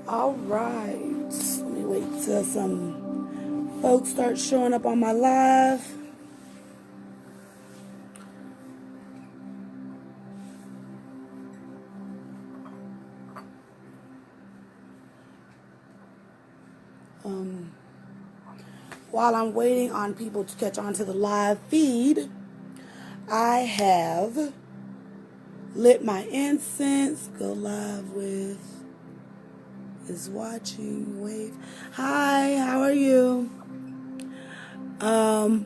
All right. Let me wait till some folks start showing up on my live. While I'm waiting on people to catch on to the live feed, I have lit my incense. Go live with is watching. Wave. Hi, how are you? I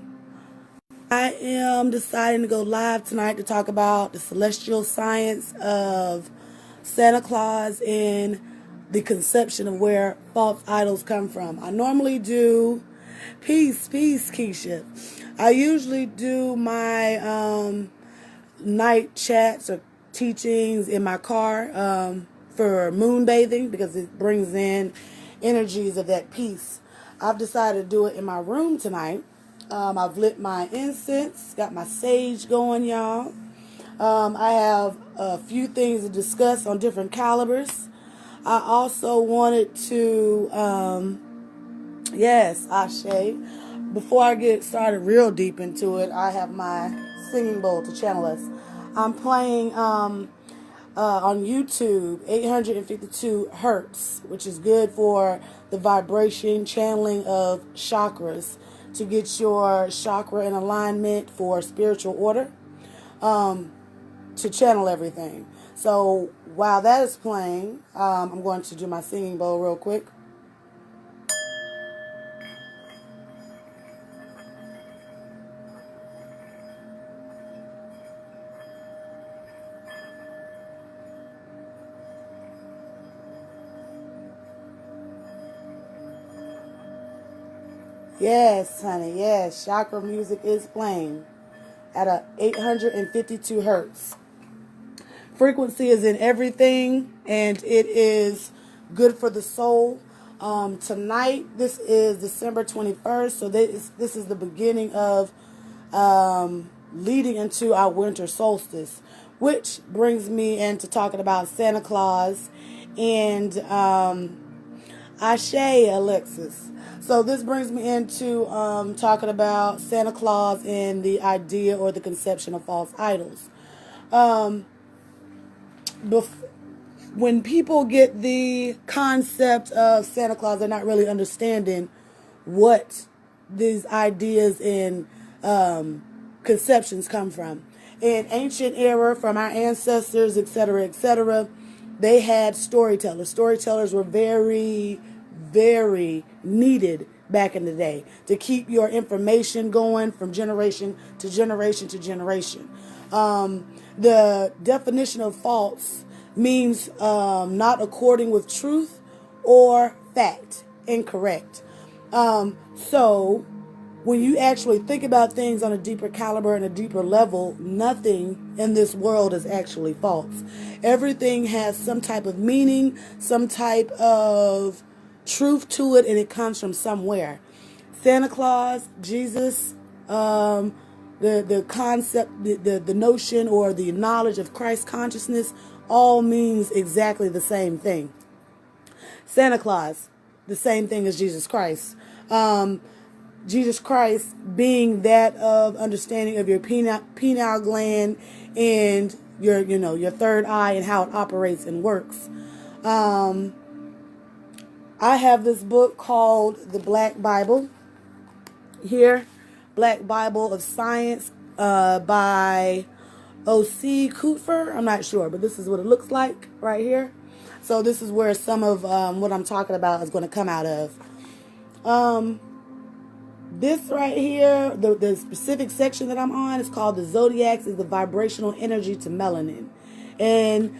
am deciding to go live tonight to talk about the celestial science of Santa Claus and the conception of where false idols come from. I normally do peace, Keisha. I usually do my night chats or teachings in my car for moon bathing because it brings in energies of that peace. I've decided to do it in my room tonight. I've lit my incense, got my sage going, y'all. I have a few things to discuss on different calibers. I also wanted to, yes, Ashe. Before I get started real deep into it, I have my singing bowl to channel us. I'm playing on YouTube 852 hertz, which is good for the vibration channeling of chakras to get your chakra in alignment for spiritual order, to channel everything. So while that is playing, I'm going to do my singing bowl real quick. Yes, honey, yes. Chakra music is playing at a 852 hertz. Frequency is in everything, and it is good for the soul. Tonight, this is December 21st, so this is the beginning of leading into our winter solstice, which brings me into talking about Santa Claus and Ashe, Alexis. So this brings me into talking about Santa Claus and the idea or the conception of false idols. When people get the concept of Santa Claus, they're not really understanding what these ideas and conceptions come from. In ancient era, from our ancestors, etc., they had storytellers. Storytellers were very, very needed back in the day to keep your information going from generation to generation to generation. The definition of false means not according with truth or fact, incorrect. So when you actually think about things on a deeper caliber and a deeper level, nothing in this world is actually false. Everything has some type of meaning, some type of truth to it, and it comes from somewhere. Santa Claus, Jesus, the concept, the notion or the knowledge of Christ consciousness all means exactly the same thing. Santa Claus, the same thing as Jesus Christ. Jesus Christ being that of understanding of your pineal gland and your third eye and how it operates and works. I have this book called The Black Bible here, Black Bible of Science by O.C. Kupfer. I'm not sure, but this is what it looks like right here. So this is where some of what I'm talking about is going to come out of. This right here, the specific section that I'm on is called The Zodiacs is the Vibrational Energy to Melanin. And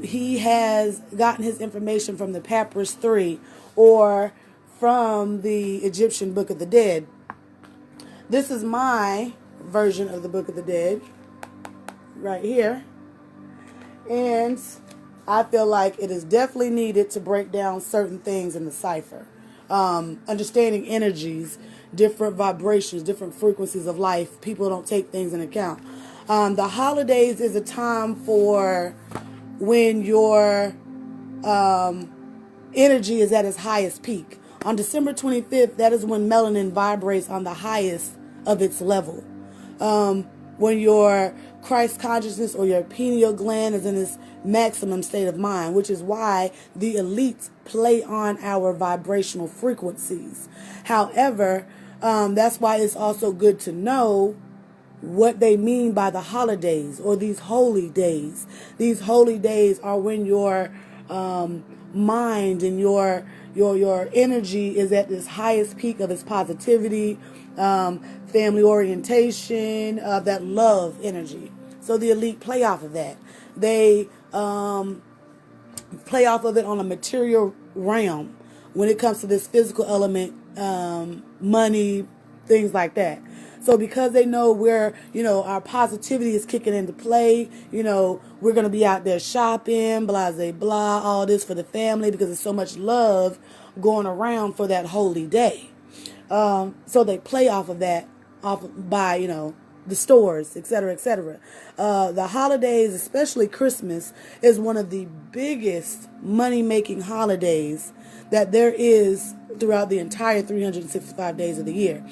he has gotten his information from the Papyrus 3 or from the Egyptian Book of the Dead. This is my version of the Book of the Dead right here. And I feel like it is definitely needed to break down certain things in the cipher. Understanding energies, different vibrations, different frequencies of life. People don't take things into account. The holidays is a time for when your energy is at its highest peak. On December 25th, that is when melanin vibrates on the highest of its level. When your Christ consciousness or your pineal gland is in its maximum state of mind, which is why the elites play on our vibrational frequencies. However, that's why it's also good to know what they mean by the holidays or these holy days. These holy days are when your mind and your energy is at this highest peak of its positivity, family orientation, that love energy. So the elite play off of that. They play off of it on a material realm when it comes to this physical element, money, things like that. So because they know where, our positivity is kicking into play, we're going to be out there shopping, blah, blah, blah, all this for the family because there's so much love going around for that holy day. So they play off of that, by, the stores, etc., etc. The holidays, especially Christmas, is one of the biggest money-making holidays that there is throughout the entire 365 days of the year.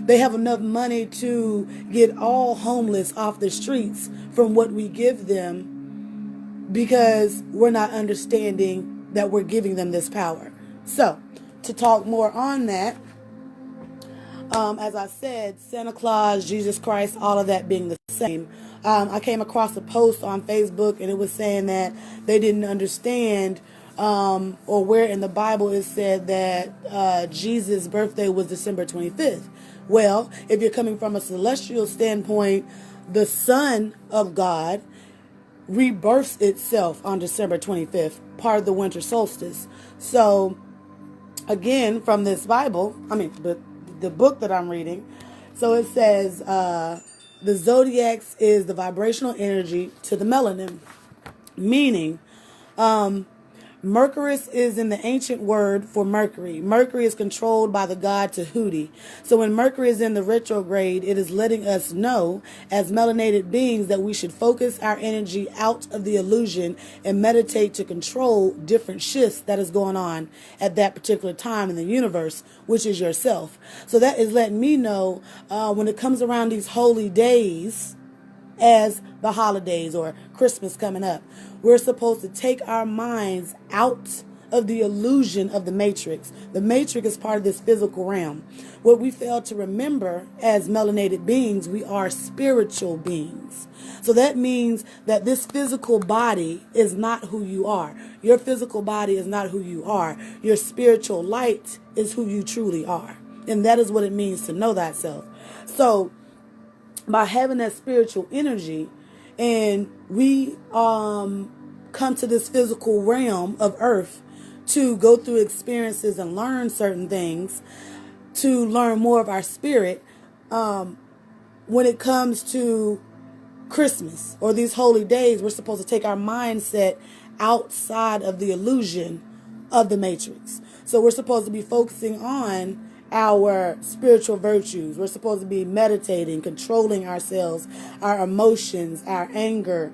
They have enough money to get all homeless off the streets from what we give them because we're not understanding that we're giving them this power. So, to talk more on that, as I said, Santa Claus, Jesus Christ, all of that being the same. I came across a post on Facebook and it was saying that they didn't understand or where in the Bible it said that Jesus' birthday was December 25th. Well, if you're coming from a celestial standpoint, the Son of God rebirths itself on December 25th, part of the winter solstice. So, again, from this Bible, the book that I'm reading, so it says the zodiacs is the vibrational energy to the melanin, meaning Mercurus is in the ancient word for Mercury. Mercury is controlled by the god Tahuti. So when Mercury is in the retrograde, it is letting us know as melanated beings that we should focus our energy out of the illusion and meditate to control different shifts that is going on at that particular time in the universe, which is yourself. So that is letting me know when it comes around these holy days, as the holidays or Christmas coming up, we're supposed to take our minds out of the illusion of the matrix. The matrix is part of this physical realm. What we fail to remember as melanated beings, we are spiritual beings. So that means that this physical body is not who you are. Your physical body is not who you are. Your spiritual light is who you truly are. And that is what it means to know thyself. So by having that spiritual energy, and we come to this physical realm of earth to go through experiences and learn certain things, to learn more of our spirit, when it comes to Christmas or these holy days, we're supposed to take our mindset outside of the illusion of the matrix. So we're supposed to be focusing on our spiritual virtues. We're supposed to be meditating, controlling ourselves, our emotions, our anger,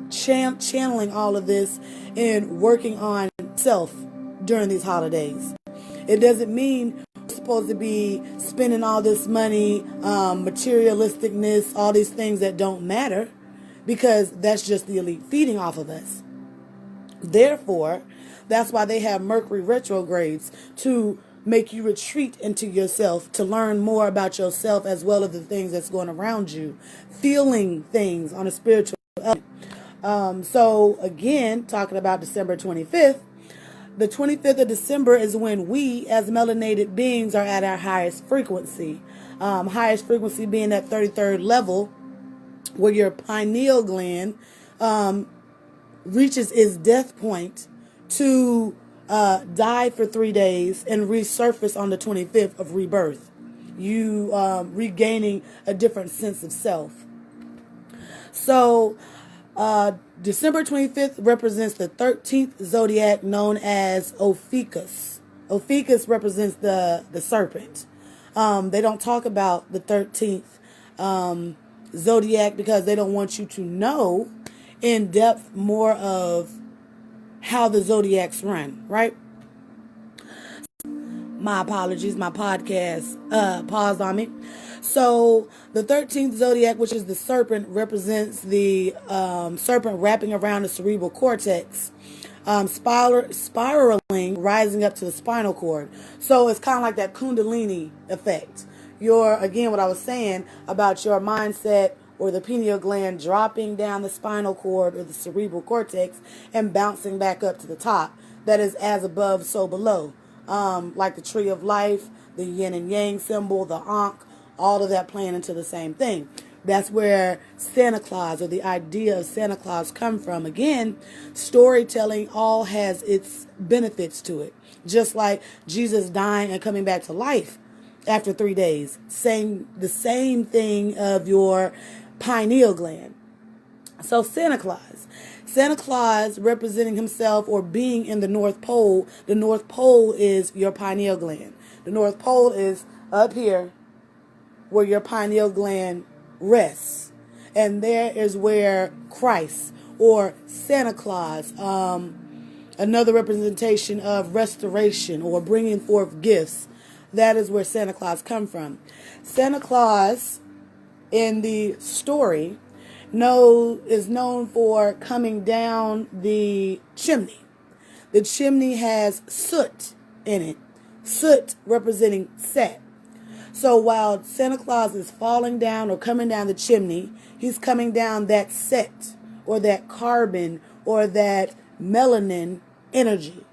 channeling all of this and working on self during these holidays. It doesn't mean we're supposed to be spending all this money, materialisticness, all these things that don't matter, because that's just the elite feeding off of us. Therefore, that's why they have Mercury retrogrades, to make you retreat into yourself, to learn more about yourself as well as the things that's going around you, feeling things on a spiritual level. So again, talking about December 25th, the 25th of December is when we as melanated beings are at our highest frequency. Highest frequency being that 33rd level, where your pineal gland reaches its death point to die for 3 days and resurface on the 25th of rebirth. You regaining a different sense of self. So December 25th represents the 13th zodiac, known as Ophiuchus. Ophiuchus represents the serpent. They don't talk about the 13th zodiac because they don't want you to know in depth more of how the zodiacs run, right? My apologies, my podcast paused on me. So the 13th zodiac, which is the serpent, represents the serpent wrapping around the cerebral cortex, spiraling, rising up to the spinal cord. So it's kind of like that Kundalini effect. Again, what I was saying about your mindset or the pineal gland dropping down the spinal cord or the cerebral cortex and bouncing back up to the top. That is as above, so below. Like the tree of life, the yin and yang symbol, the ankh, all of that playing into the same thing. That's where Santa Claus or the idea of Santa Claus come from. Again, storytelling all has its benefits to it. Just like Jesus dying and coming back to life after 3 days. The same thing of your pineal gland. So Santa Claus. Santa Claus representing himself or being in the North Pole. The North Pole is your pineal gland. The North Pole is up here where your pineal gland rests. And there is where Christ or Santa Claus, another representation of restoration or bringing forth gifts. That is where Santa Claus come from. Santa Claus in the story is known for coming down the chimney. The chimney has soot in it. Soot representing Set. So while Santa Claus is falling down or coming down the chimney, he's coming down that Set or that carbon or that melanin energy.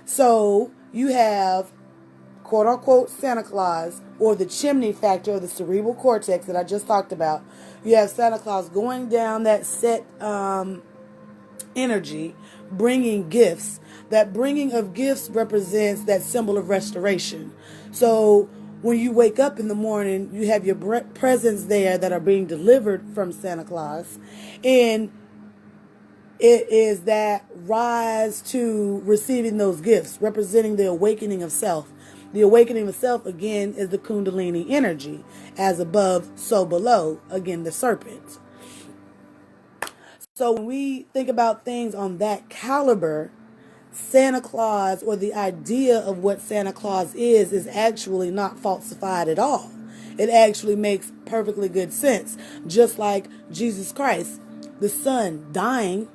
So you have quote unquote Santa Claus or the chimney factor of the cerebral cortex that I just talked about. You have Santa Claus going down that Set energy, bringing gifts. That bringing of gifts represents that symbol of restoration. So when you wake up in the morning, you have your presents there that are being delivered from Santa Claus. And it is that rise to receiving those gifts, representing the awakening of self. The awakening of self, again, is the Kundalini energy. As above, so below. Again, the serpent. So when we think about things on that caliber, Santa Claus, or the idea of what Santa Claus is actually not falsified at all. It actually makes perfectly good sense. Just like Jesus Christ, the Son, dying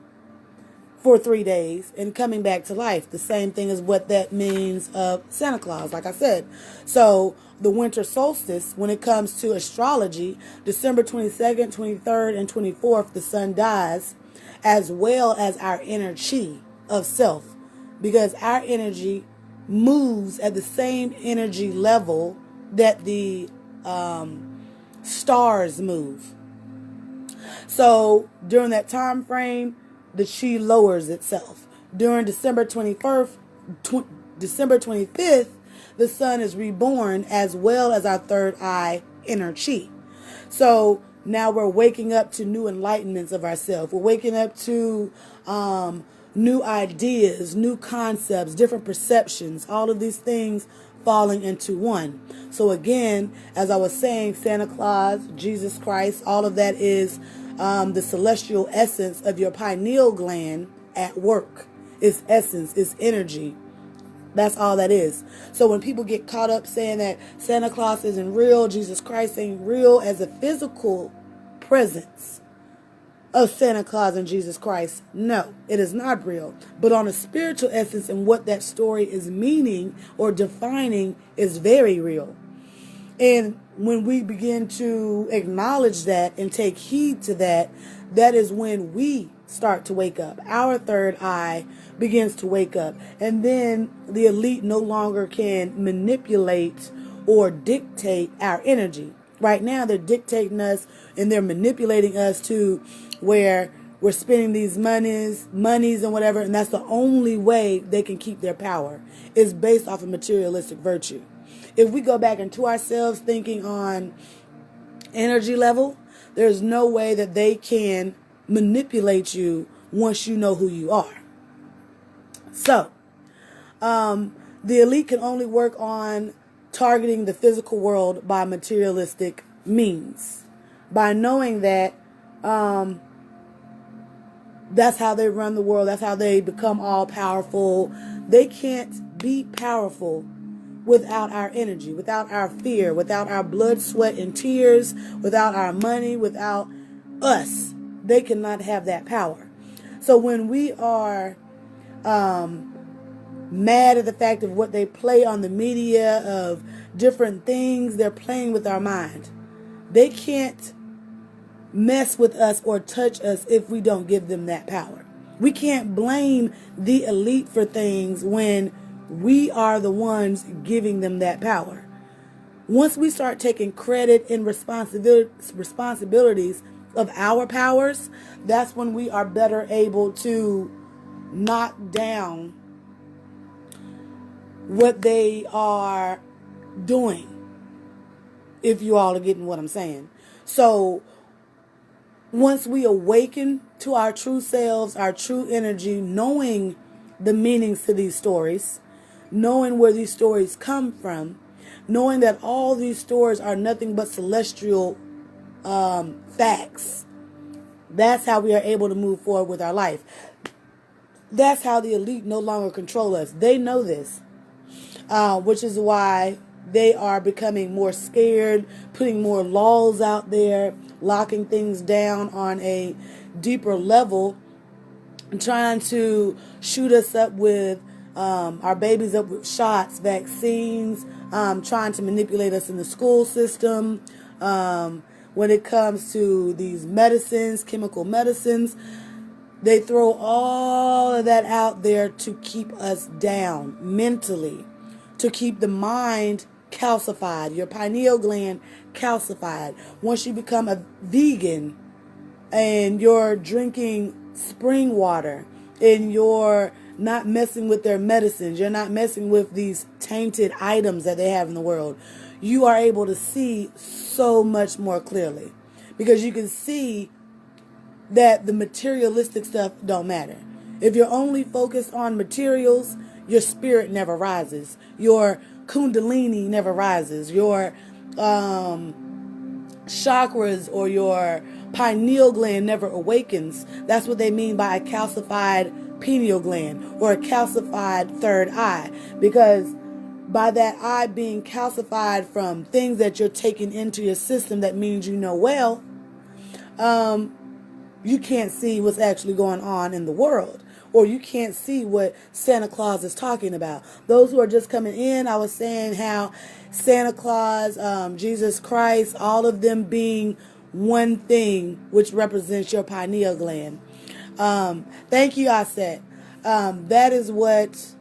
for 3 days and coming back to life. The same thing is what that means of Santa Claus, like I said. So the winter solstice, when it comes to astrology, December 22nd, 23rd, and 24th, the sun dies, as well as our inner chi of self. Because our energy moves at the same energy level that the stars move. So during that time frame, the chi lowers itself. During December 25th, the sun is reborn, as well as our third eye, inner chi. So now we're waking up to new enlightenments of ourselves. We're waking up to new ideas, new concepts, different perceptions, all of these things falling into one. So again, as I was saying, Santa Claus, Jesus Christ, all of that is the celestial essence of your pineal gland at work. It's essence, it's energy. That's all that is. So when people get caught up saying that Santa Claus isn't real, Jesus Christ ain't real, as a physical presence of Santa Claus and Jesus Christ, no, it is not real. But on a spiritual essence and what that story is meaning or defining is very real. And when we begin to acknowledge that and take heed to that, that is when we start to wake up. Our third eye begins to wake up. And then the elite no longer can manipulate or dictate our energy. Right now, they're dictating us and they're manipulating us to where we're spending these monies and whatever. And that's the only way they can keep their power. It's based off of materialistic virtue. If we go back into ourselves thinking on energy level, there's no way that they can manipulate you once you know who you are. So, the elite can only work on targeting the physical world by materialistic means. By knowing that that's how they run the world, that's how they become all powerful. They can't be powerful without our energy, without our fear, without our blood, sweat, and tears, without our money, without us. They cannot have that power. So when we are mad at the fact of what they play on the media, of different things, they're playing with our mind. They can't mess with us or touch us if we don't give them that power. We can't blame the elite for things when we are the ones giving them that power. Once we start taking credit and responsibilities of our powers, that's when we are better able to knock down what they are doing, if you all are getting what I'm saying. So once we awaken to our true selves, our true energy, knowing the meanings to these stories, knowing where these stories come from, knowing that all these stories are nothing but celestial facts, that's how we are able to move forward with our life. That's how the elite no longer control us. They know this, which is why they are becoming more scared, putting more laws out there, locking things down on a deeper level, and trying to shoot us up with our babies up with shots, vaccines, trying to manipulate us in the school system. When it comes to these medicines, chemical medicines, they throw all of that out there to keep us down mentally, to keep the mind calcified, your pineal gland calcified. Once you become a vegan and you're drinking spring water and you're not messing with their medicines, you're not messing with these tainted items that they have in the world, you are able to see so much more clearly, because you can see that the materialistic stuff don't matter. If you're only focused on materials, your spirit never rises. Your kundalini never rises. Your chakras or your pineal gland never awakens. That's what they mean by a calcified pineal gland or a calcified third eye. Because by that eye being calcified from things that you're taking into your system, that means you know well, you can't see what's actually going on in the world, or you can't see what Santa Claus is talking about. Those who are just coming in, I was saying how Santa Claus, Jesus Christ, all of them being one thing, which represents your pineal gland. Thank you, Aset. That is what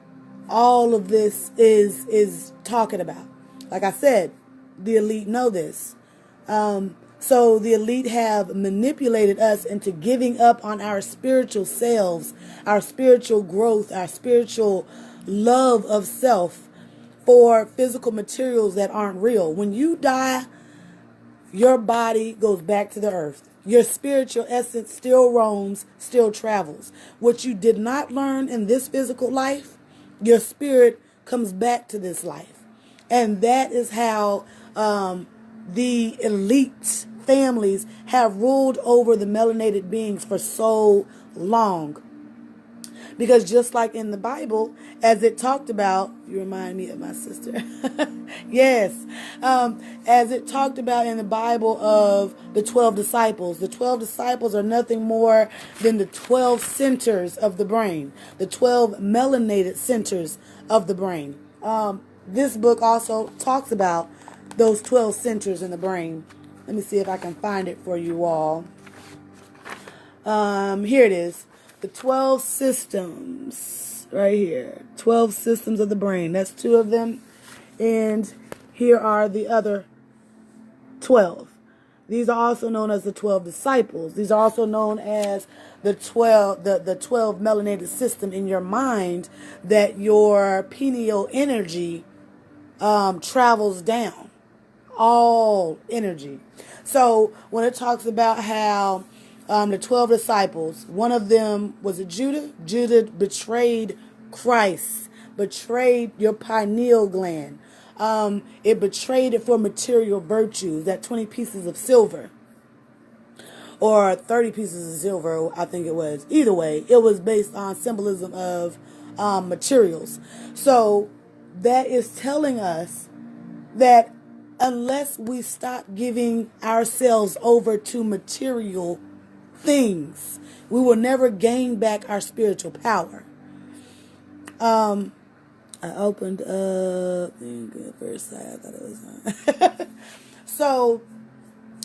all of this is talking about. Like I said, the elite know this. So the elite have manipulated us into giving up on our spiritual selves, our spiritual growth, our spiritual love of self for physical materials that aren't real. When you die, your body goes back to the earth. Your spiritual essence still roams, still travels. What you did not learn in this physical life, your spirit comes back to this life. And that is how the elite families have ruled over the melanated beings for so long. Because just like in the Bible, as it talked about, you remind me of my sister. Yes. As it talked about in the Bible of the 12 disciples. The 12 disciples are nothing more than the 12 centers of the brain. The 12 melanated centers of the brain. This book also talks about those 12 centers in the brain. Let me see if I can find it for you all. Here it is. The 12 systems right here. 12 systems of the brain. That's 2 of them. And here are the other 12. These are also known as the 12 disciples. These are also known as the 12 melanated system in your mind, that your pineal energy travels down. All energy. So when it talks about how the 12 disciples, one of them was it Judah? Judah betrayed Christ, betrayed your pineal gland. It betrayed it for material virtues, that 20 pieces of silver or 30 pieces of silver, I think it was. Either way, it was based on symbolism of materials. So that is telling us that unless we stop giving ourselves over to material things, we will never gain back our spiritual power. I opened up verse side. I thought it was so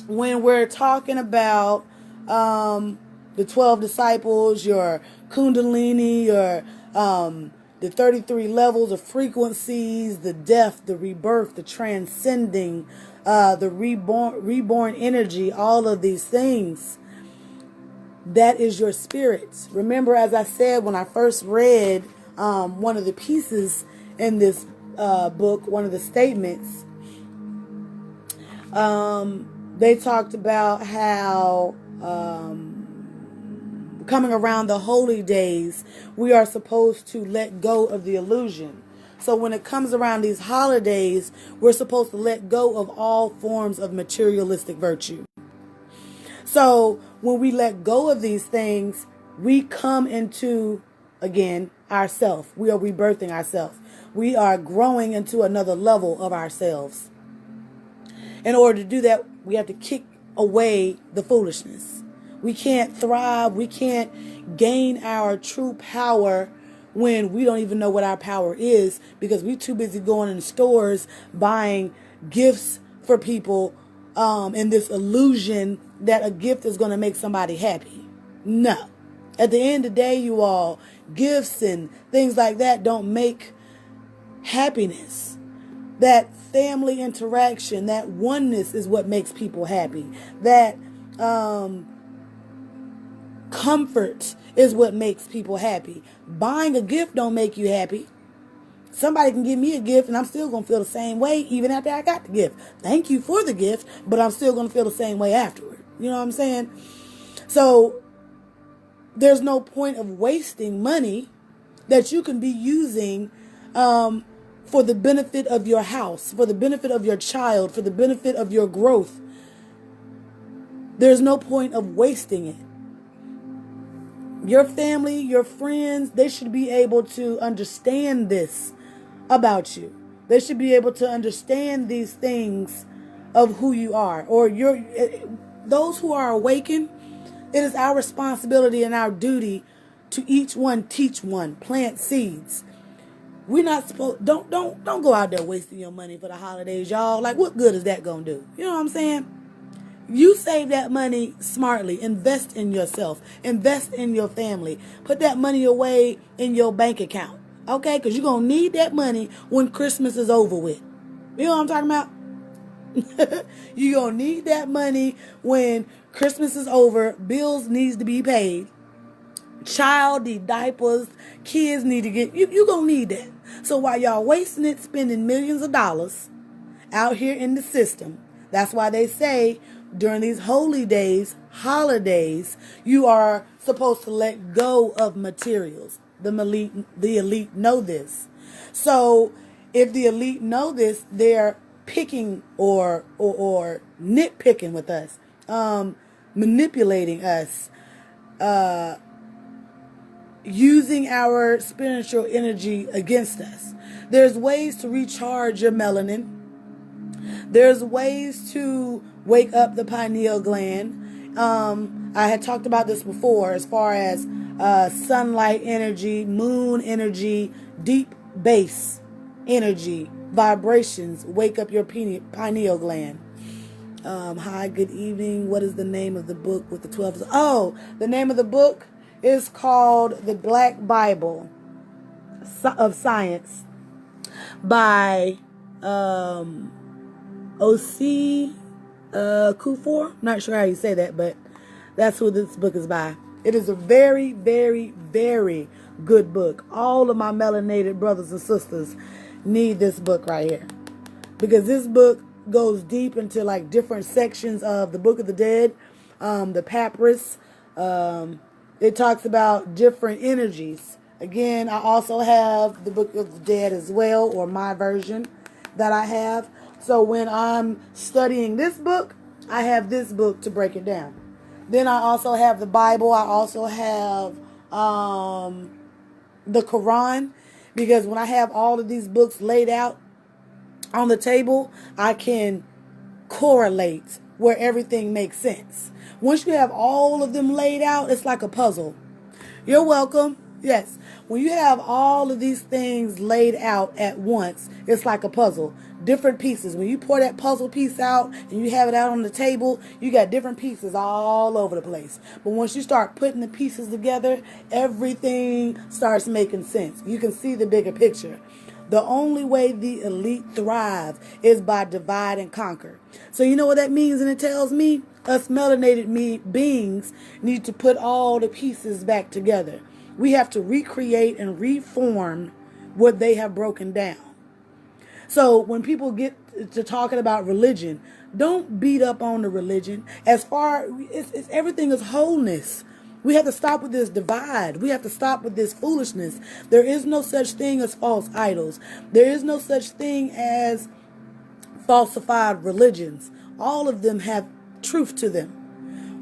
when we're talking about the 12 disciples, your kundalini, your the 33 levels of frequencies, the death, the rebirth, the transcending, the reborn energy, all of these things, that is your spirit. Remember, as I said when I first read one of the pieces in this book, one of the statements, they talked about how coming around the holy days, we are supposed to let go of the illusion. So when it comes around these holidays, we're supposed to let go of all forms of materialistic virtue. So when we let go of these things, we come into, again, ourself. We are rebirthing ourselves. We are growing into another level of ourselves. In order to do that, we have to kick away the foolishness. We can't thrive. We can't gain our true power when we don't even know what our power is, because we're too busy going in the stores buying gifts for people in this illusion that a gift is going to make somebody happy. No. At the end of the day, you all, gifts and things like that don't make happiness. That family interaction, that oneness is what makes people happy. That comfort is what makes people happy. Buying a gift don't make you happy. Somebody can give me a gift and I'm still going to feel the same way even after I got the gift. Thank you for the gift, but I'm still going to feel the same way afterward. You know what I'm saying? So there's no point of wasting money that you can be using for the benefit of your house, for the benefit of your child, for the benefit of your growth. There's no point of wasting it. Your family, your friends, they should be able to understand this about you. They should be able to understand these things of who you are. Or those who are awakened, it is our responsibility and our duty to each one teach one, plant seeds. We're not supposed, don't go out there wasting your money for the holidays, y'all. Like, what good is that gonna do? You know what I'm saying? You save that money smartly. Invest in yourself. Invest in your family. Put that money away in your bank account. Okay? Because you're going to need that money when Christmas is over with. You know what I'm talking about? You're going to need that money when Christmas is over. Bills needs to be paid. Child need diapers. Kids need to get... You're going to need that. So while y'all wasting it, spending millions of dollars out here in the system, that's why they say... during these holy days, holidays, you are supposed to let go of materials. The elite know this. So if the elite know this, they're picking or nitpicking with us, manipulating us, using our spiritual energy against us. There's ways to recharge your melanin. There's ways to wake up the pineal gland. I had talked about this before as far as sunlight energy, moon energy, deep bass energy, vibrations. Wake up your pineal gland. Hi, good evening. What is the name of the book with the 12? Oh, the name of the book is called The Black Bible of Science by O.C. Kufor. Not sure how you say that, but that's who this book is by. It is a very, very, very good book. All of my melanated brothers and sisters need this book right here, because this book goes deep into like different sections of the Book of the Dead, the papyrus. It talks about different energies. Again, I also have the Book of the Dead as well, or my version that I have. So when I'm studying this book, I have this book to break it down. Then I also have the Bible. I also have the Quran. Because when I have all of these books laid out on the table, I can correlate where everything makes sense. Once you have all of them laid out, it's like a puzzle. You're welcome. Yes. When you have all of these things laid out at once, it's like a puzzle. Different pieces. When you pour that puzzle piece out and you have it out on the table, you got different pieces all over the place. But once you start putting the pieces together, everything starts making sense. You can see the bigger picture. The only way the elite thrive is by divide and conquer. So you know what that means? And it tells me us melanated beings need to put all the pieces back together. We have to recreate and reform what they have broken down. So when people get to talking about religion, don't beat up on the religion. As far as everything is wholeness. We have to stop with this divide. We have to stop with this foolishness. There is no such thing as false idols. There is no such thing as falsified religions. All of them have truth to them.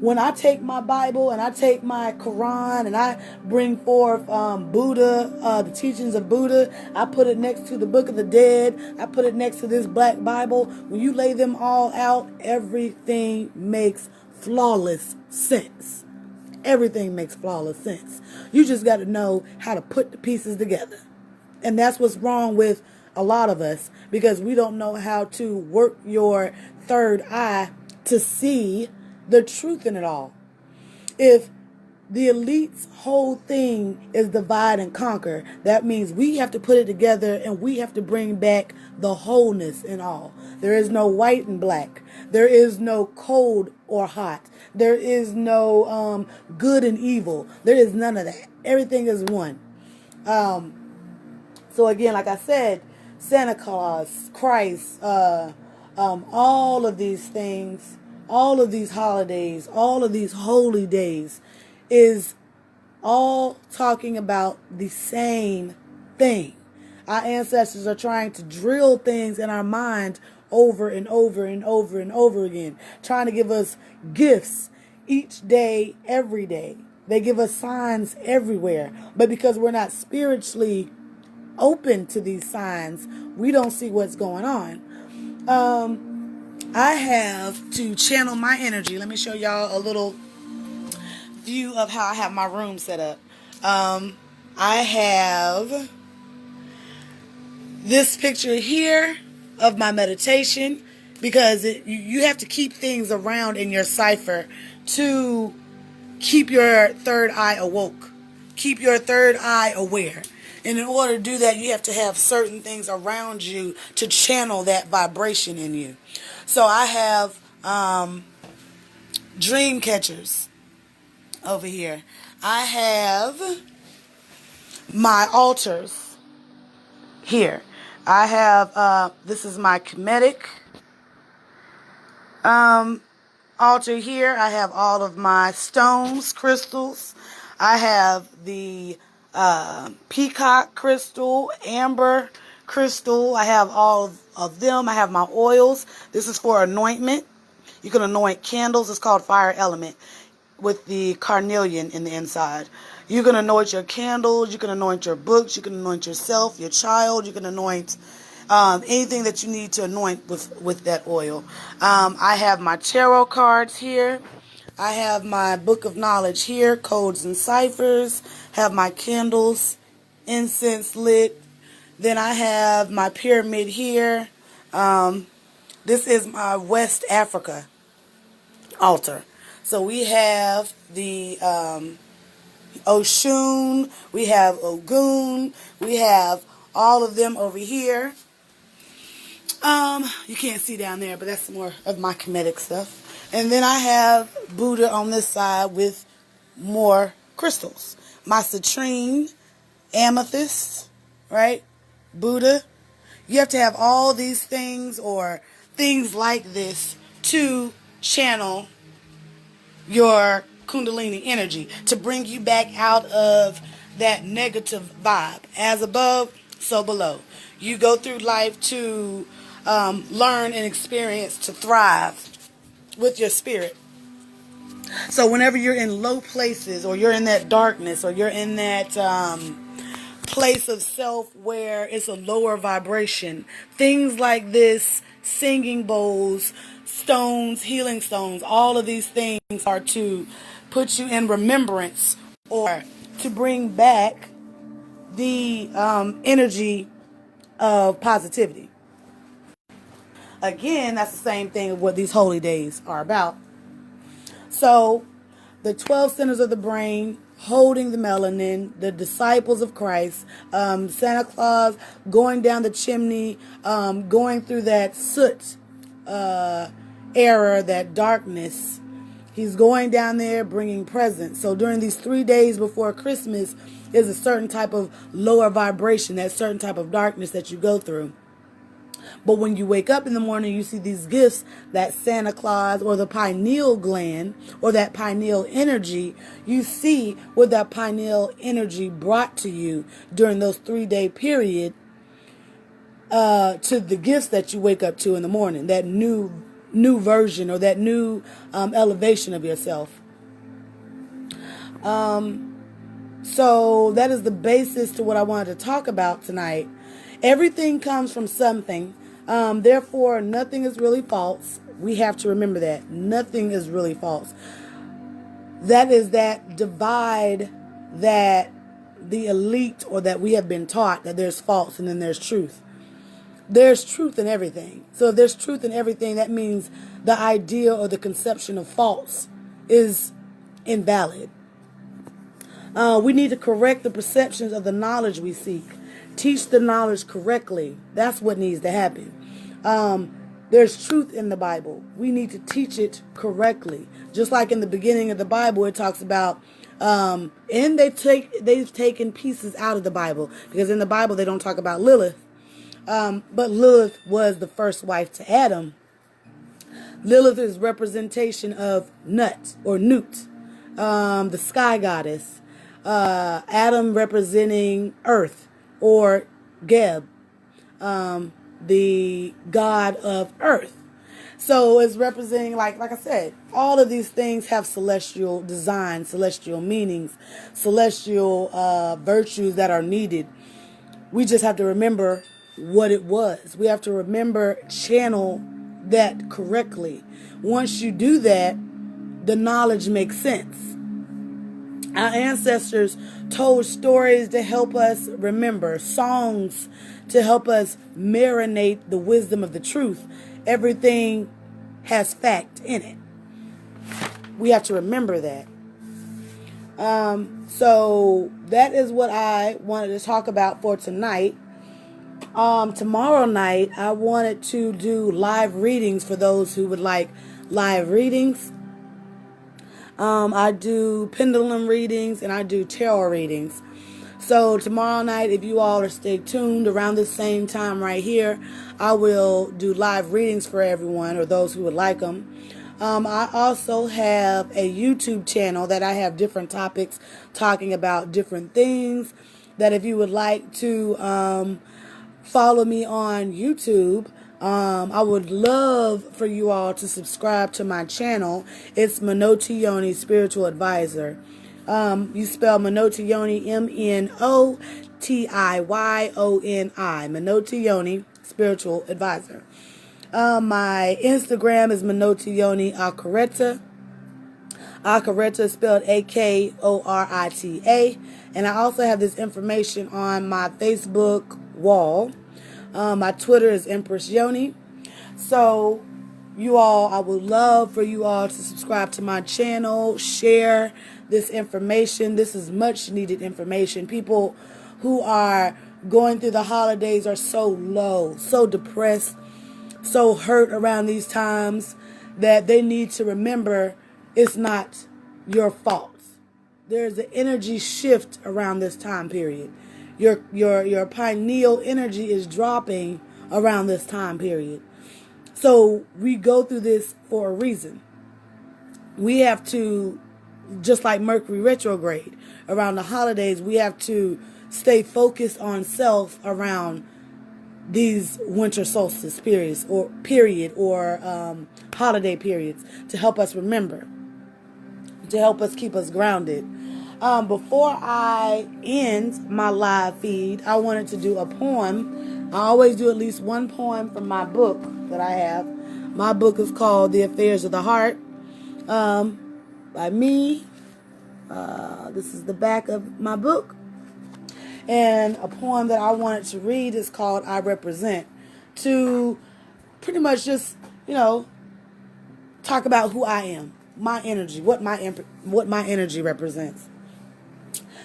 When I take my Bible and I take my Quran and I bring forth Buddha, the teachings of Buddha, I put it next to the Book of the Dead, I put it next to this Black Bible. When you lay them all out, everything makes flawless sense. Everything makes flawless sense. You just got to know how to put the pieces together. And that's what's wrong with a lot of us, because we don't know how to work your third eye to see the truth in it all. If the elite's whole thing is divide and conquer, that means we have to put it together and we have to bring back the wholeness in all. There is no white and black. There is no cold or hot. There is no good and evil. There is none of that. Everything is one. So again, like I said, Santa Claus, Christ, all of these things, all of these holidays, all of these holy days is all talking about the same thing. Our ancestors are trying to drill things in our mind over and over and over and over again, trying to give us gifts each day, every day. They give us signs everywhere. But because we're not spiritually open to these signs, we don't see what's going on. I have to channel my energy. Let me show y'all a little view of how I have my room set up. I have this picture here of my meditation, because you have to keep things around in your cipher to keep your third eye awoke. Keep your third eye aware. And in order to do that, you have to have certain things around you to channel that vibration in you. So I have dream catchers over here. I have my altars here. I have, this is my Kemetic altar here. I have all of my stones, crystals. I have the peacock crystal, amber crystal. I have all of them. I have my oils. This is for anointment. You can anoint candles. It's called fire element with the carnelian in the inside. You can anoint your candles. You can anoint your books. You can anoint yourself, your child. You can anoint anything that you need to anoint with that oil. I have my tarot cards here. I have my book of knowledge here, codes and ciphers. Have my candles, incense lit. Then I have my pyramid here. This is my West Africa altar. So we have the Oshun, we have Ogun, we have all of them over here. You can't see down there, but that's more of my Kemetic stuff. And then I have Buddha on this side with more crystals. My citrine, amethyst, right? Buddha. You have to have all these things or things like this to channel your Kundalini energy, to bring you back out of that negative vibe. As above, so below. You go through life to learn and experience, to thrive with your spirit. So whenever you're in low places, or you're in that darkness, or you're in that place of self where it's a lower vibration. Things like this, singing bowls, stones, healing stones, all of these things are to put you in remembrance or to bring back the energy of positivity. Again, that's the same thing of what these holy days are about. So, the 12 centers of the brain, holding the melanin, the disciples of Christ, Santa Claus going down the chimney, going through that soot era, that darkness. He's going down there bringing presents. So during these 3 days before Christmas is a certain type of lower vibration, that certain type of darkness that you go through. But when you wake up in the morning, you see these gifts that Santa Claus or the pineal gland or that pineal energy, you see what that pineal energy brought to you during those 3-day period to the gifts that you wake up to in the morning, that new version or that new elevation of yourself. So that is the basis to what I wanted to talk about tonight. Everything comes from something. Therefore, nothing is really false. We have to remember that. Nothing is really false. That is that divide that the elite or that we have been taught that there's false and then there's truth. There's truth in everything. So if there's truth in everything, that means the idea or the conception of false is invalid. We need to correct the perceptions of the knowledge we seek. Teach the knowledge correctly. That's what needs to happen. There's truth in the Bible. We need to teach it correctly. Just like in the beginning of the Bible, it talks about, and they've taken pieces out of the Bible, because in the Bible they don't talk about Lilith. But Lilith was the first wife to Adam. Lilith is representation of Nut or Newt, the sky goddess. Adam representing Earth or Geb, the god of Earth. So it's representing, like I said, all of these things have celestial design, celestial meanings, celestial virtues that are needed. We just have to remember what it was. We have to remember, channel that correctly. Once you do that, the knowledge makes sense. Our ancestors told stories to help us remember, songs to help us marinate the wisdom of the truth. Everything has fact in it. We have to remember that. So that is what I wanted to talk about for tonight. Tomorrow night, I wanted to do live readings for those who would like live readings. I do pendulum readings and I do tarot readings. So tomorrow night, if you all are stay tuned around the same time right here, I will do live readings for everyone or those who would like them. I also have a YouTube channel that I have different topics talking about different things, that if you would like to follow me on YouTube, I would love for you all to subscribe to my channel. It's Manoti Yoni Spiritual Advisor. You spell Manoti Yoni Menotiyyoni. Manoti Yoni Spiritual Advisor. My Instagram is Manoti Yoni Akoreta. Akoreta is spelled Akorita. And I also have this information on my Facebook wall. My Twitter is Empress Yoni. So you all, I would love for you all to subscribe to my channel, share this information. This is much needed information. People who are going through the holidays are so low, so depressed, so hurt around these times, that they need to remember it's not your fault. There's an energy shift around this time period. Your pineal energy is dropping around this time period. So we go through this for a reason. We have to, just like Mercury retrograde, around the holidays, we have to stay focused on self around these winter solstice periods or holiday periods, to help us remember, to help us keep us grounded. Before I end my live feed, I wanted to do a poem. I always do at least one poem from my book that I have. My book is called The Affairs of the Heart, by me. This is the back of my book. And a poem that I wanted to read is called I Represent, to pretty much just, talk about who I am, my energy, what my energy represents.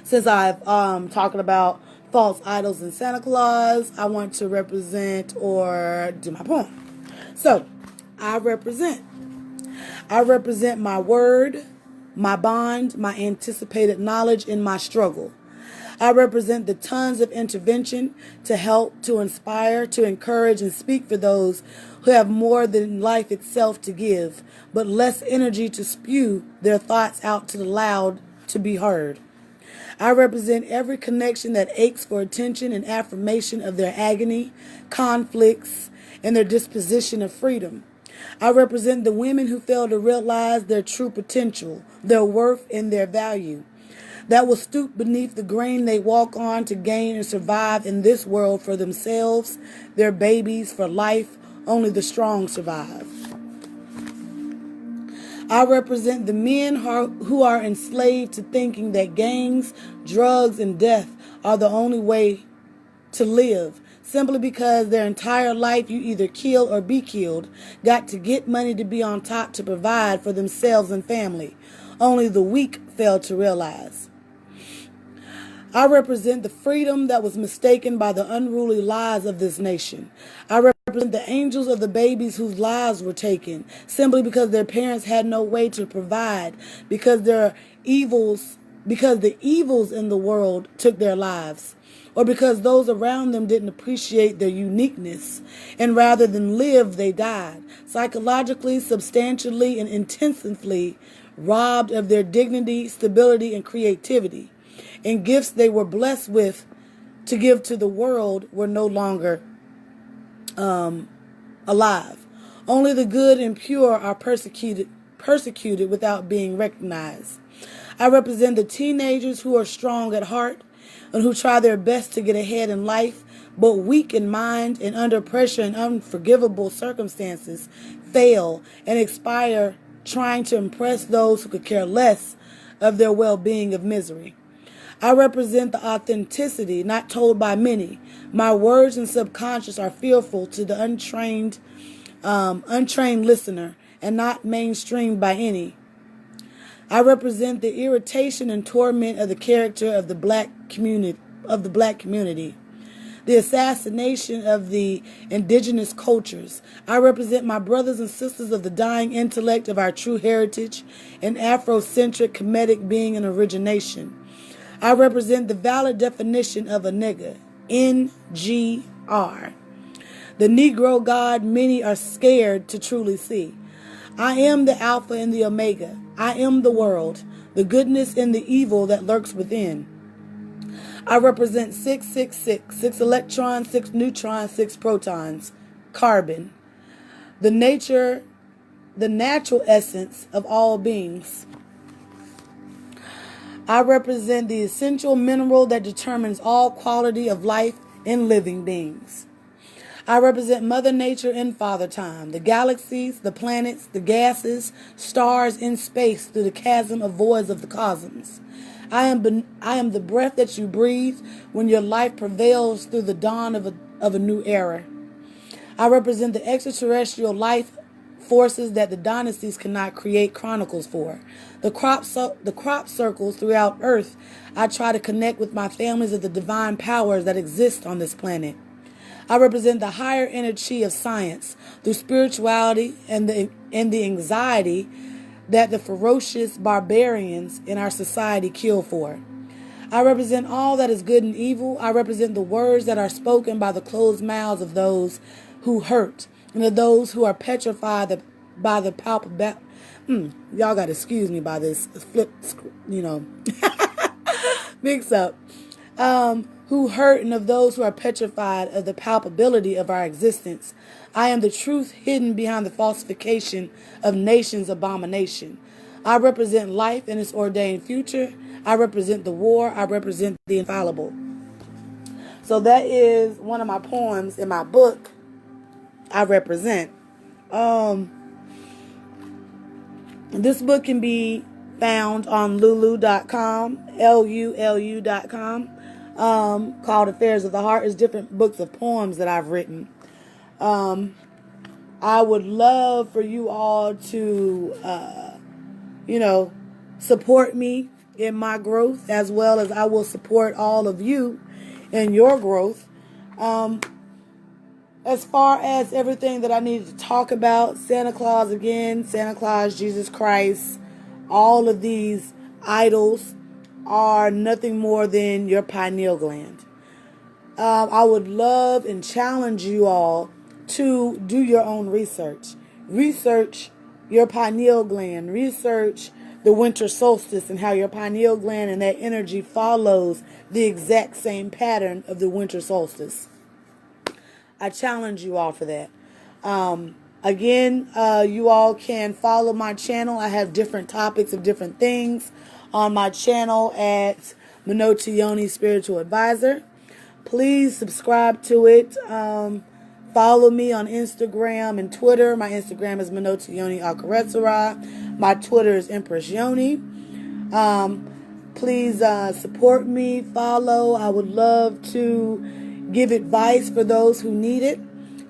Since I've talking about false idols and Santa Claus, I want to represent or do my poem. So, I represent my word, my bond, my anticipated knowledge, and my struggle. I represent the tons of intervention to help, to inspire, to encourage, and speak for those who have more than life itself to give, but less energy to spew their thoughts out to the loud to be heard. I represent every connection that aches for attention and affirmation of their agony, conflicts, and their disposition of freedom. I represent the women who fail to realize their true potential, their worth, and their value, that will stoop beneath the grain they walk on to gain and survive in this world for themselves, their babies, for life. Only the strong survive. I represent the men who are enslaved to thinking that gangs, drugs, and death are the only way to live, simply because their entire life you either kill or be killed, got to get money to be on top to provide for themselves and family. Only the weak fail to realize. I represent the freedom that was mistaken by the unruly lies of this nation. I represent the angels of the babies whose lives were taken simply because their parents had no way to provide, because the evils in the world took their lives, or because those around them didn't appreciate their uniqueness, and rather than live, they died, psychologically, substantially, and intensively robbed of their dignity, stability, and creativity. And gifts they were blessed with to give to the world were no longer alive. Only the good and pure are persecuted without being recognized. I represent the teenagers who are strong at heart and who try their best to get ahead in life, but weak in mind and under pressure and unforgivable circumstances, fail and expire trying to impress those who could care less of their well-being of misery. I represent the authenticity not told by many. My words and subconscious are fearful to the untrained listener and not mainstreamed by any. I represent the irritation and torment of the character of the black community, the assassination of the indigenous cultures. I represent my brothers and sisters of the dying intellect of our true heritage, an Afrocentric comedic being and origination. I represent the valid definition of a nigger, NGR, the Negro God many are scared to truly see. I am the Alpha and the Omega. I am the world, the goodness and the evil that lurks within. I represent 666, 6 electrons, 6 neutrons, 6 protons, carbon, the natural essence of all beings. I represent the essential mineral that determines all quality of life in living beings. I represent Mother Nature and Father Time, the galaxies, the planets, the gases, stars in space through the chasm of voids of the cosmos. I am the breath that you breathe when your life prevails through the dawn of a new era. I represent the extraterrestrial life forces that the dynasties cannot create chronicles for. The crop circles throughout Earth, I try to connect with my families of the divine powers that exist on this planet. I represent the higher energy of science through spirituality and the anxiety that the ferocious barbarians in our society kill for. I represent all that is good and evil. I represent the words that are spoken by the closed mouths of those who hurt and of those who are petrified by the palpable. Y'all got to excuse me by this mix up. Who hurt and of those who are petrified of the palpability of our existence. I am the truth hidden behind the falsification of nations' abomination. I represent life in its ordained future. I represent the war. I represent the infallible. So that is one of my poems in my book, I Represent. This book can be found on lulu.com, lulu.com, called Affairs of the Heart. It's different books of poems that I've written. I would love for you all to, support me in my growth, as well as I will support all of you in your growth. As far as everything that I need to talk about, Santa Claus again, Santa Claus, Jesus Christ, all of these idols are nothing more than your pineal gland. I would love and challenge you all to do your own research. Research your pineal gland. Research the winter solstice and how your pineal gland and that energy follows the exact same pattern of the winter solstice. I challenge you all for that. Again, you all can follow my channel. I have different topics of different things on my channel at Minotione Spiritual Advisor. Please subscribe to it. Follow me on Instagram and Twitter. My Instagram is Minotione Akaretsara. My Twitter is Empress Yoni. Please support me, follow. I would love to give advice for those who need it,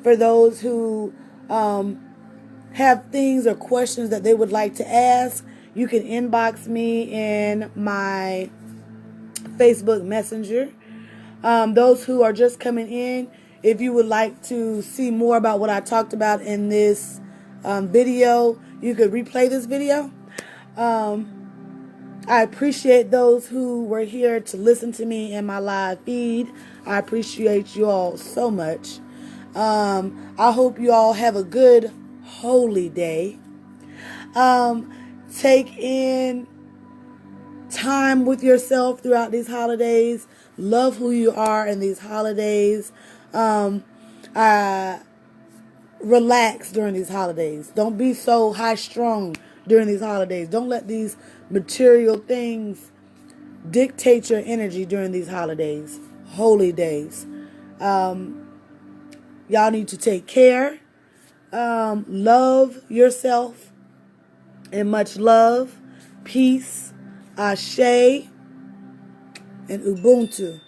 for those who have things or questions that they would like to ask. You can inbox me in my Facebook Messenger. Those who are just coming in, if you would like to see more about what I talked about in this video, you could replay this video. I appreciate those who were here to listen to me in my live feed. I appreciate you all so much. I hope you all have a good holy day. Take in time with yourself throughout these holidays. Love who you are in these holidays. Relax during these holidays. Don't be so high strung during these holidays. Don't let these material things dictate your energy during these holidays, holy days. Y'all need to take care. Love yourself, and much love, peace, ashe, and Ubuntu.